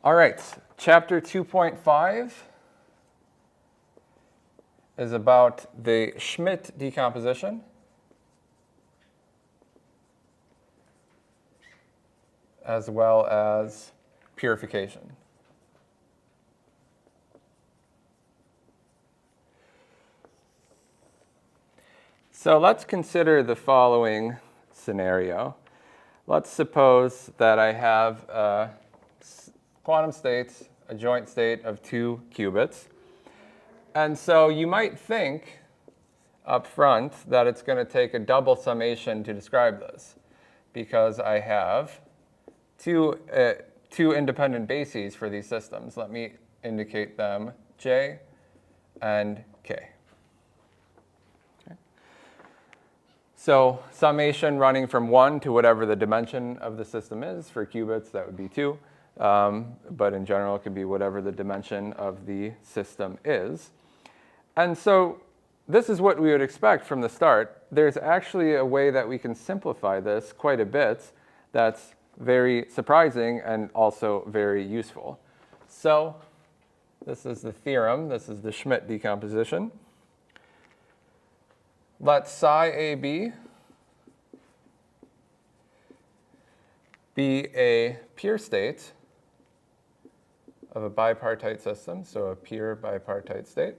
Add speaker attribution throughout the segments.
Speaker 1: All right, chapter 2.5 is about the Schmidt decomposition. As well as purification. So let's consider the following scenario. Let's suppose that I have a quantum state, a joint state of 2 qubits. And so you might think up front that it's going to take a double summation to describe this, because I have two independent bases for these systems. Let me indicate them, J and K. Okay. So summation running from 1 to whatever the dimension of the system is. For qubits, that would be 2. But in general, it could be whatever the dimension of the system is. And so this is what we would expect from the start. There's actually a way that we can simplify this quite a bit that's very surprising and also very useful. So this is the theorem. This is the Schmidt decomposition. Let psi AB be a pure state of a bipartite system, so a pure bipartite state.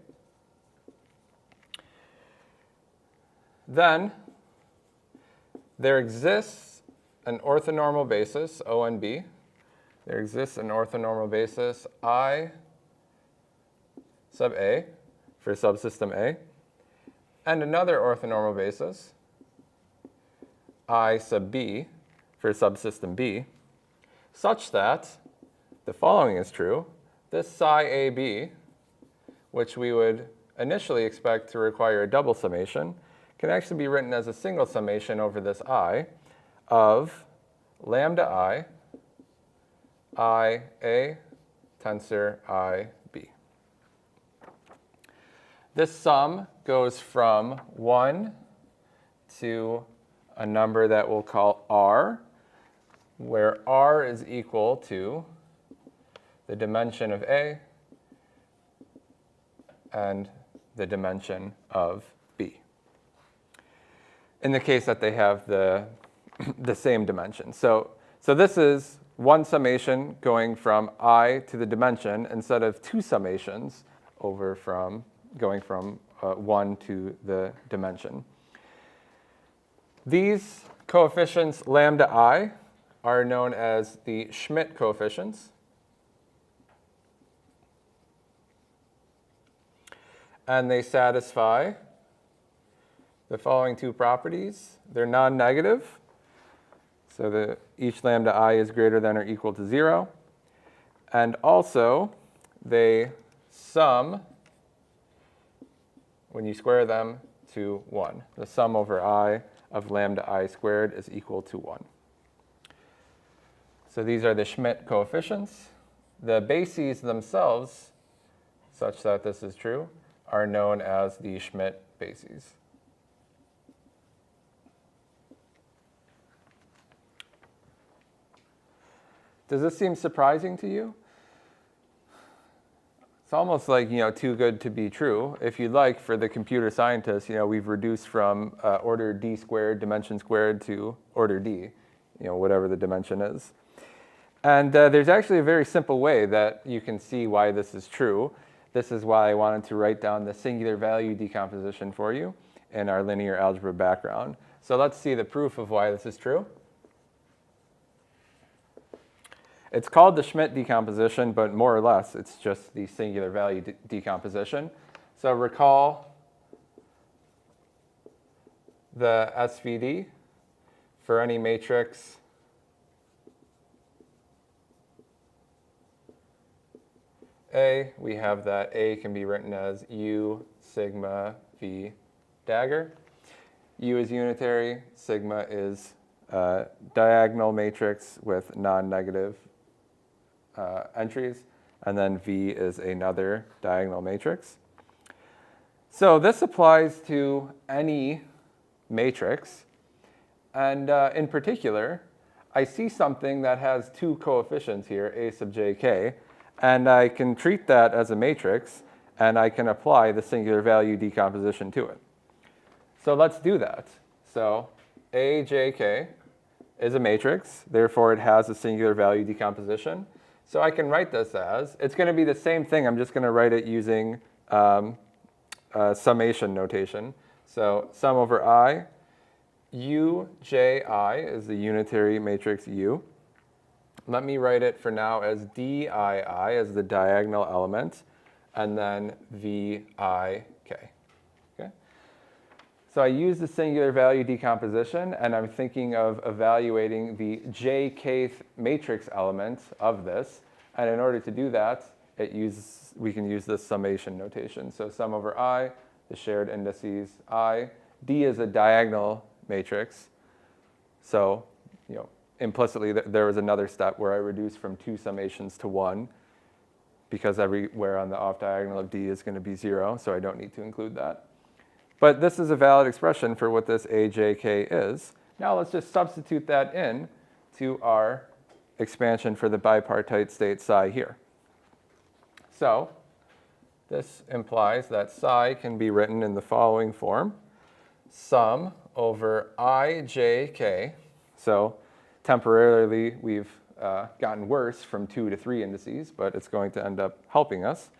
Speaker 1: Then there exists an orthonormal basis, O and B. There exists an orthonormal basis, I sub A, for subsystem A, and another orthonormal basis, I sub B, for subsystem B, such that the following is true. This psi AB, which we would initially expect to require a double summation, can actually be written as a single summation over this I of lambda I A, tensor I B. This sum goes from 1 to a number that we'll call R, where R is equal to the dimension of A and the dimension of B, in the case that they have the same dimension. So this is one summation going from I to the dimension instead of 2 summations going from 1 to the dimension. These coefficients lambda I are known as the Schmidt coefficients. And they satisfy the following 2 properties. They're non-negative, so each lambda I is greater than or equal to 0. And also, they sum, when you square them, to 1. The sum over I of lambda I squared is equal to 1. So these are the Schmidt coefficients. The bases themselves, such that this is true, are known as the Schmidt bases. Does this seem surprising to you? It's almost like, too good to be true. If you'd like, for the computer scientists, we've reduced from order D squared, dimension squared, to order D, whatever the dimension is. And there's actually a very simple way that you can see why this is true. This is why I wanted to write down the singular value decomposition for you in our linear algebra background. So let's see the proof of why this is true. It's called the Schmidt decomposition, but more or less, it's just the singular value decomposition. So recall the SVD for any matrix A. We have that A can be written as U sigma V dagger. U is unitary, sigma is a diagonal matrix with non-negative entries, and then V is another diagonal matrix. So this applies to any matrix, and in particular, I see something that has two coefficients here, a sub jk, and I can treat that as a matrix, and I can apply the singular value decomposition to it. So let's do that. So ajk is a matrix, therefore it has a singular value decomposition. So I can write this as, it's going to be the same thing, I'm just going to write it using summation notation. So sum over I, uji is the unitary matrix U. Let me write it for now as dii as the diagonal element, and then vik. Okay? So I use the singular value decomposition, and I'm thinking of evaluating the jkth matrix element of this. And in order to do that, we can use this summation notation. So sum over I, the shared indices I. D is a diagonal matrix. So, implicitly, there was another step where I reduced from 2 summations to 1, because everywhere on the off diagonal of D is going to be 0, so I don't need to include that. But this is a valid expression for what this ajk is. Now let's just substitute that in to our expansion for the bipartite state psi here. So this implies that psi can be written in the following form. Sum over ijk. So temporarily, we've gotten worse from 2 to 3 indices, but it's going to end up helping us.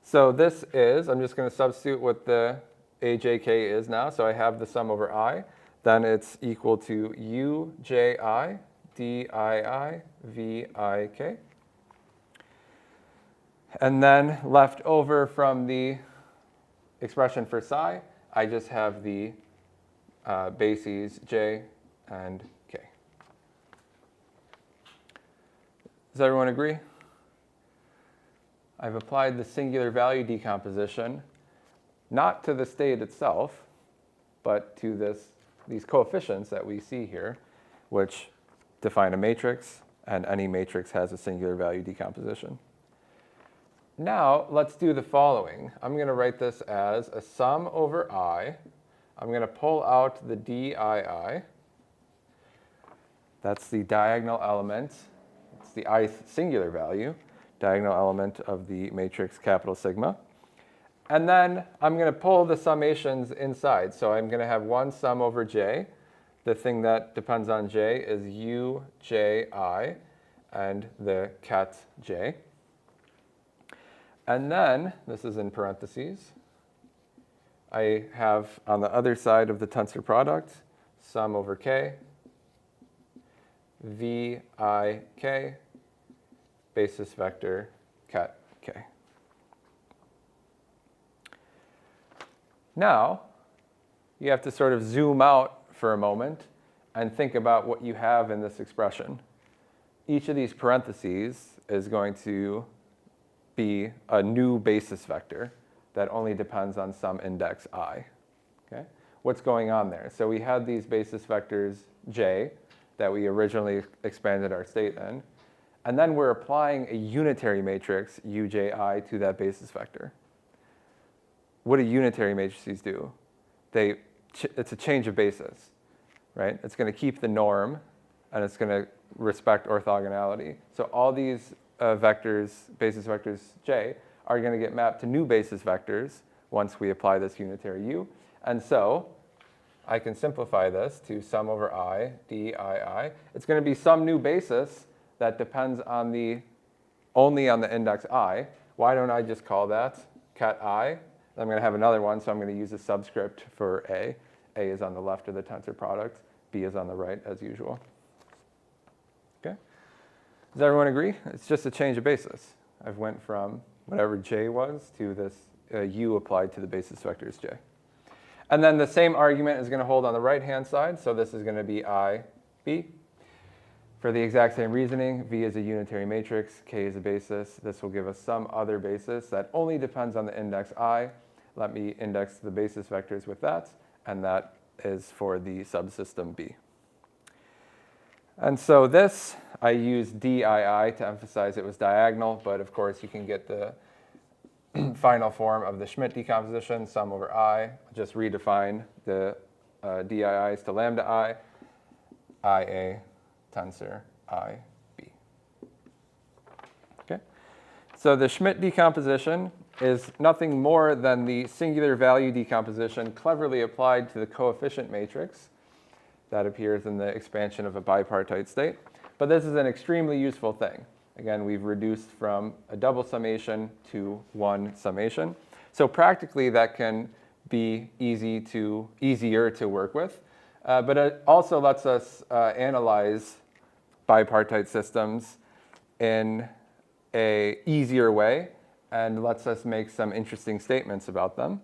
Speaker 1: So this is, I'm just going to substitute what the ajk is now. So I have the sum over I. Then it's equal to uji dii vik. And then left over from the expression for psi, I just have the bases j and k. Does everyone agree? I've applied the singular value decomposition not to the state itself, but to these coefficients that we see here, which define a matrix, and any matrix has a singular value decomposition. Now, let's do the following. I'm going to write this as a sum over I. I'm going to pull out the dii. That's the diagonal element. It's the ith singular value, diagonal element of the matrix capital sigma. And then I'm going to pull the summations inside. So I'm going to have one sum over j. The thing that depends on j is uji and the ket j. And then, this is in parentheses, I have on the other side of the tensor product, sum over k, vik, basis vector, ket k. Now, you have to sort of zoom out for a moment and think about what you have in this expression. Each of these parentheses is going to be a new basis vector that only depends on some index I. Okay? What's going on there? So we had these basis vectors j that we originally expanded our state in, and then we're applying a unitary matrix uji to that basis vector. What do unitary matrices do? It's a change of basis, right? It's going to keep the norm, and it's going to respect orthogonality. So all these vectors, basis vectors j, are going to get mapped to new basis vectors once we apply this unitary u. And so I can simplify this to sum over I dii. It's going to be some new basis that depends on only on the index I. Why don't I just call that ket I? I'm going to have another one, so I'm going to use a subscript for A. A is on the left of the tensor product. B is on the right, as usual. Okay? Does everyone agree? It's just a change of basis. I've went from whatever j was to this u applied to the basis vectors j. And then the same argument is going to hold on the right-hand side. So this is going to be I, B. For the exact same reasoning, V is a unitary matrix, K is a basis. This will give us some other basis that only depends on the index I. Let me index the basis vectors with that, and that is for the subsystem B. And so this, I used dii to emphasize it was diagonal, but of course you can get the final form of the Schmidt decomposition, sum over I. Just redefine the dii's to lambda I, ia tensor IB. Okay? So the Schmidt decomposition is nothing more than the singular value decomposition cleverly applied to the coefficient matrix that appears in the expansion of a bipartite state. But this is an extremely useful thing. Again, we've reduced from a double summation to one summation. So practically, that can be easier to work with. But it also lets us analyze bipartite systems in an easier way and lets us make some interesting statements about them.